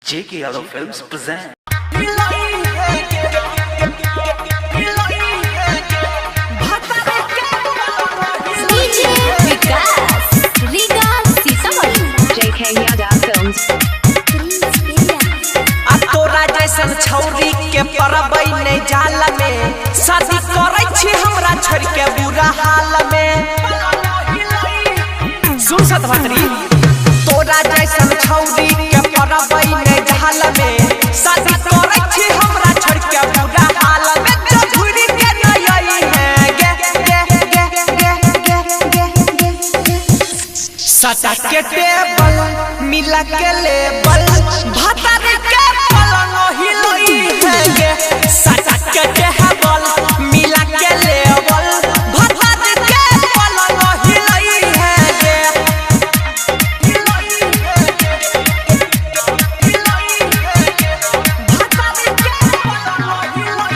JK Yadav Films present. JK Yadav Films. तोरा जैसन छौरी के परबै नै जाल में शादी करै छी हमरा छोड़ के बुरा हाल में। सुन सतभत्री तोरा जैसन छौरी के परबै नै जाल में शादी करै छी हमरा छोड़ के बुरा हाल में। जझुरी के नई है गे गे गे गे गे सटा के टेबल मिला के लेबल भातर के पलंग हिलई है गे सटा के टेबल मिला के लेबल भातर के पलंग हिलई है गे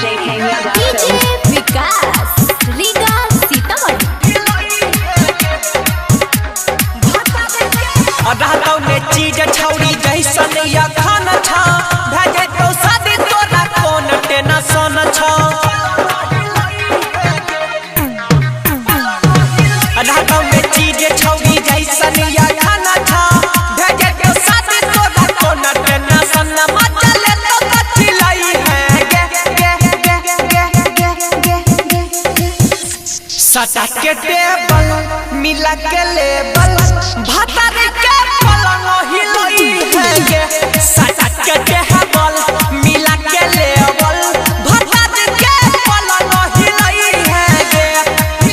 JK Yadav Films. रहतौ ने चीज छौरी जैसन या खाना छ भेजे तो शादी तोरा कोन टेंशन छ। रहतौ ने चीज छौरी जैसन या खाना छ भेजे तो शादी तोरा कोन टेंशन मजा ले तो कथिलाई है गे गे गे गे गे गे सटा के टेबल मिला के लेबल भातर के पलंग हिलई है गे सटा के टेबल मिला के लेबल भातर के पलंग हिलई है गे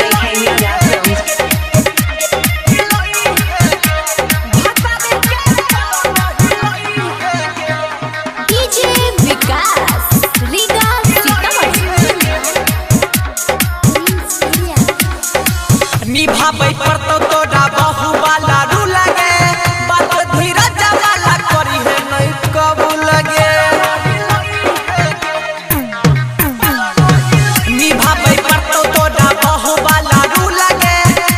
JK Yadav Films. निभाबै पड़तौ तोरा बहु वाला रू लगे बात धीरज वाला करी है नहीं कबू लगे। निभाबै पड़तौ तोरा बहु वाला रू लगे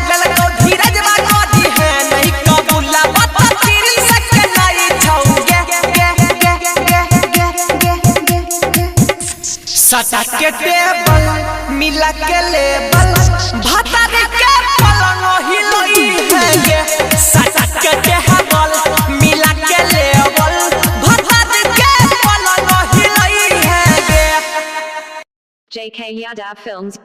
ललको धीरज वाला करी है नहीं कबू लगे। बात फिर सके नहीं छौ गे गे गे गे गे सटा के टेबल मिला के लेबल भातर के पलंग हिलई है गे सटा के टेबल मिला के लेबल भातर के पलंग हिलई है गे। JK Yadav Films.